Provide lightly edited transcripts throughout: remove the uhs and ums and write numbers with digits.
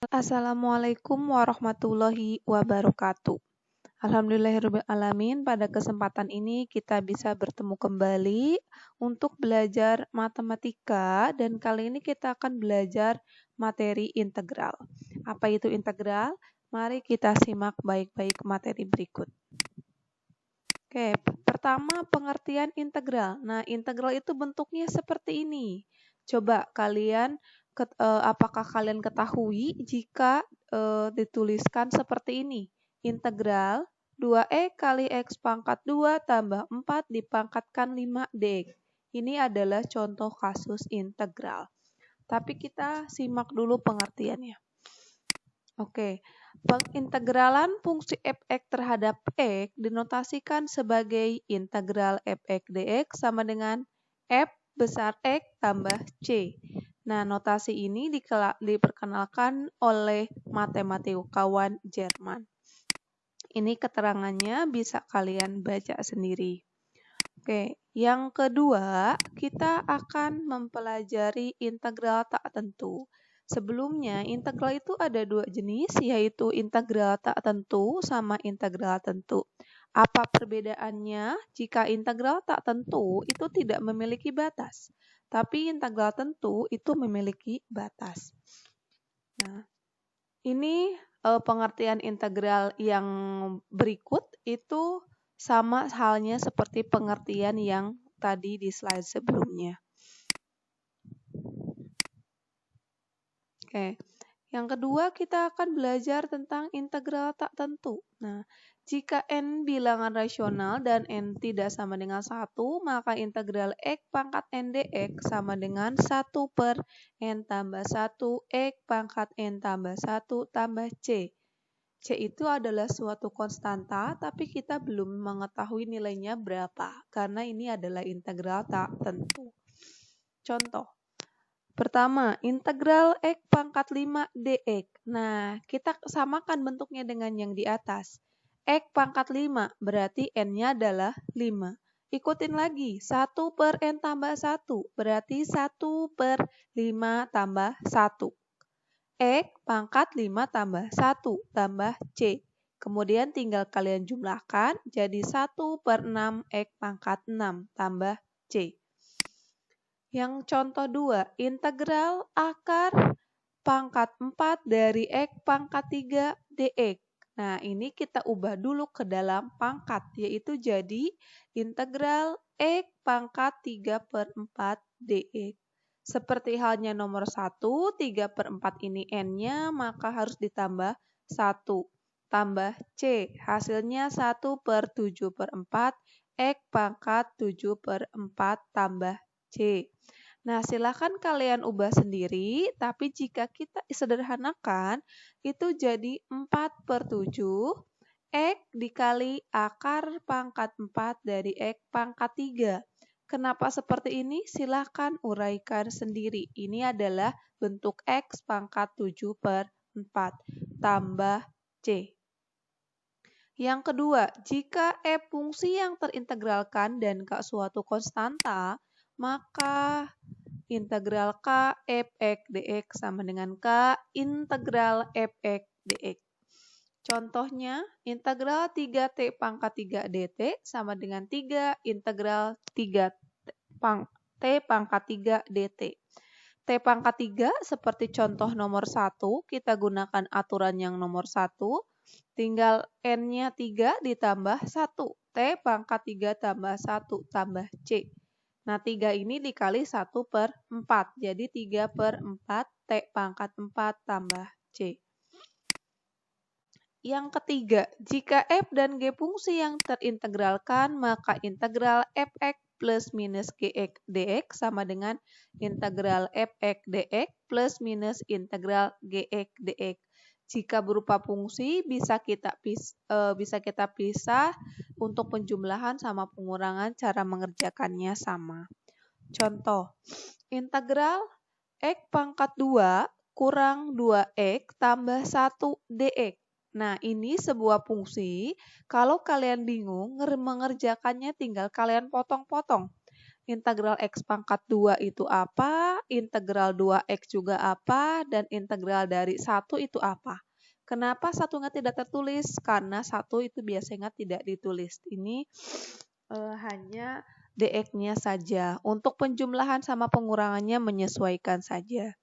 Assalamualaikum warahmatullahi wabarakatuh. Alhamdulillahirrahmanirrahim. Pada kesempatan ini kita bisa bertemu kembali untuk belajar matematika dan kali ini kita akan belajar materi integral. Apa itu integral? Mari kita simak baik-baik materi berikut. Oke, pertama pengertian integral. Nah, integral itu bentuknya seperti ini. Coba kalian apakah kalian ketahui jika dituliskan seperti ini? Integral 2x kali x pangkat 2 tambah 4 dipangkatkan 5 dx. Ini adalah contoh kasus integral. Tapi kita simak dulu pengertiannya. Oke, pengintegralan fungsi f(x) terhadap x dinotasikan sebagai integral f(x) dx sama dengan f besar X tambah C. Nah, notasi ini diperkenalkan oleh matematikawan Jerman. Ini keterangannya bisa kalian baca sendiri. Oke, yang kedua, kita akan mempelajari integral tak tentu. Sebelumnya, integral itu ada dua jenis, yaitu integral tak tentu sama integral tentu. Apa perbedaannya? Jika integral tak tentu itu tidak memiliki batas, tapi integral tentu itu memiliki batas. Nah, ini pengertian integral yang berikut itu sama halnya seperti pengertian yang tadi di slide sebelumnya. Oke, yang kedua kita akan belajar tentang integral tak tentu. Nah, jika n bilangan rasional dan n tidak sama dengan 1, maka integral x pangkat n dx sama dengan 1 per n tambah 1 x pangkat n tambah 1 tambah c. C itu adalah suatu konstanta, tapi kita belum mengetahui nilainya berapa, karena ini adalah integral tak tentu. Contoh. Pertama, integral x pangkat 5 dx. Nah, kita samakan bentuknya dengan yang di atas. X pangkat 5 berarti n-nya adalah 5. Ikutin lagi, 1 per n tambah 1 berarti 1 per 5 tambah 1. X pangkat 5 tambah 1 tambah C. Kemudian tinggal kalian jumlahkan jadi 1 per 6 X pangkat 6 tambah C. Yang contoh 2, integral akar pangkat 4 dari X pangkat 3 dx. Nah, ini kita ubah dulu ke dalam pangkat, yaitu jadi integral X pangkat 3 per 4 dx. Seperti halnya nomor 1, 3 per 4 ini n-nya, maka harus ditambah 1. Tambah C, hasilnya 1 per 7 per 4, X pangkat 7 per 4 tambah C. Nah, silakan kalian ubah sendiri, tapi jika kita sederhanakan, itu jadi 4 per 7, X dikali akar pangkat 4 dari X pangkat 3. Kenapa seperti ini? Silakan uraikan sendiri. Ini adalah bentuk X pangkat 7 per 4 tambah C. Yang kedua, jika f fungsi yang terintegralkan dan ke suatu konstanta, maka integral k f(x) dx sama dengan k integral f(x) dx. Contohnya, integral 3t pangkat 3 dt sama dengan 3 integral 3t pangkat 3 dt. T pangkat 3 seperti contoh nomor 1, kita gunakan aturan yang nomor 1. Tinggal n-nya 3 ditambah 1. T pangkat 3 tambah 1 tambah C. Nah, 3 ini dikali 1 per 4. Jadi 3 per 4 T pangkat 4 tambah C. Yang ketiga, jika f dan g fungsi yang terintegralkan, maka integral f(x) plus minus gx dx sama dengan integral f(x) dx plus minus integral gx dx. Jika berupa fungsi, bisa kita pisah untuk penjumlahan sama pengurangan, cara mengerjakannya sama. Contoh, integral x pangkat 2 kurang 2x tambah 1 dx. Nah, ini sebuah fungsi. Kalau kalian bingung mengerjakannya, tinggal kalian potong-potong. integral X pangkat 2 itu apa, integral 2X juga apa, dan integral dari 1 itu apa. Kenapa satunya tidak tertulis? Karena 1 itu biasanya tidak ditulis. Ini hanya dx-nya saja. Untuk penjumlahan sama pengurangannya menyesuaikan saja.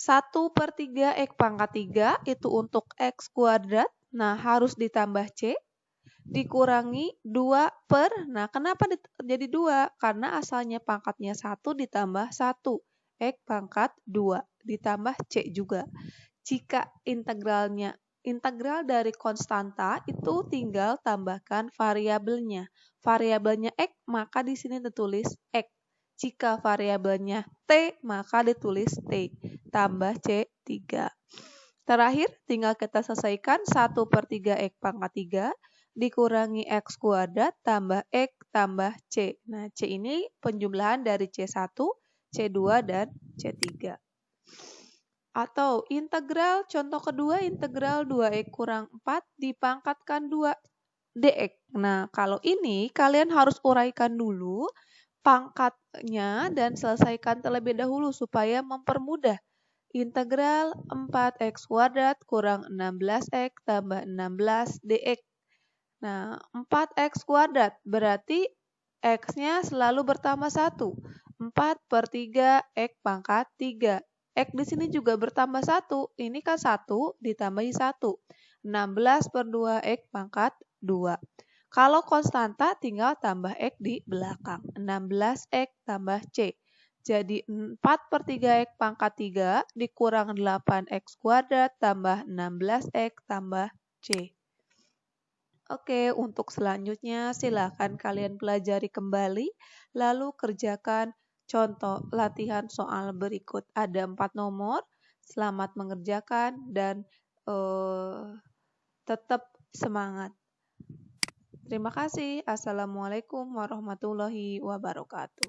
1/3 X pangkat 3 itu untuk X kuadrat. Nah, harus ditambah C. Dikurangi 2 per, nah kenapa jadi 2? Karena asalnya pangkatnya 1 ditambah 1. X pangkat 2 ditambah C juga. Jika integral dari konstanta itu tinggal tambahkan variabelnya. Variabelnya X, maka di sini ditulis X. Jika variabelnya T, maka ditulis T. Tambah C 3. Terakhir, tinggal kita selesaikan 1/3 X pangkat 3 dikurangi X kuadrat tambah X tambah C. Nah, C ini penjumlahan dari C1, C2, dan C3. Atau integral, contoh kedua, integral 2X kurang 4 dipangkatkan 2 dx. Nah, kalau ini kalian harus uraikan dulu pangkatnya dan selesaikan terlebih dahulu supaya mempermudah. Integral 4x kuadrat kurang 16x tambah 16 dx. Nah, 4x kuadrat berarti x-nya selalu bertambah 1. 4/3 x pangkat 3. X di sini juga bertambah 1. Ini kan 1 ditambahi 1. 16/2 x pangkat 2. Kalau konstanta tinggal tambah x di belakang. 16x tambah C. Jadi 4/3 x pangkat 3 dikurang 8x kuadrat tambah 16x tambah C. Oke, untuk selanjutnya silakan kalian pelajari kembali, lalu kerjakan contoh latihan soal berikut. Ada 4 nomor, selamat mengerjakan dan tetap semangat. Terima kasih. Assalamualaikum warahmatullahi wabarakatuh.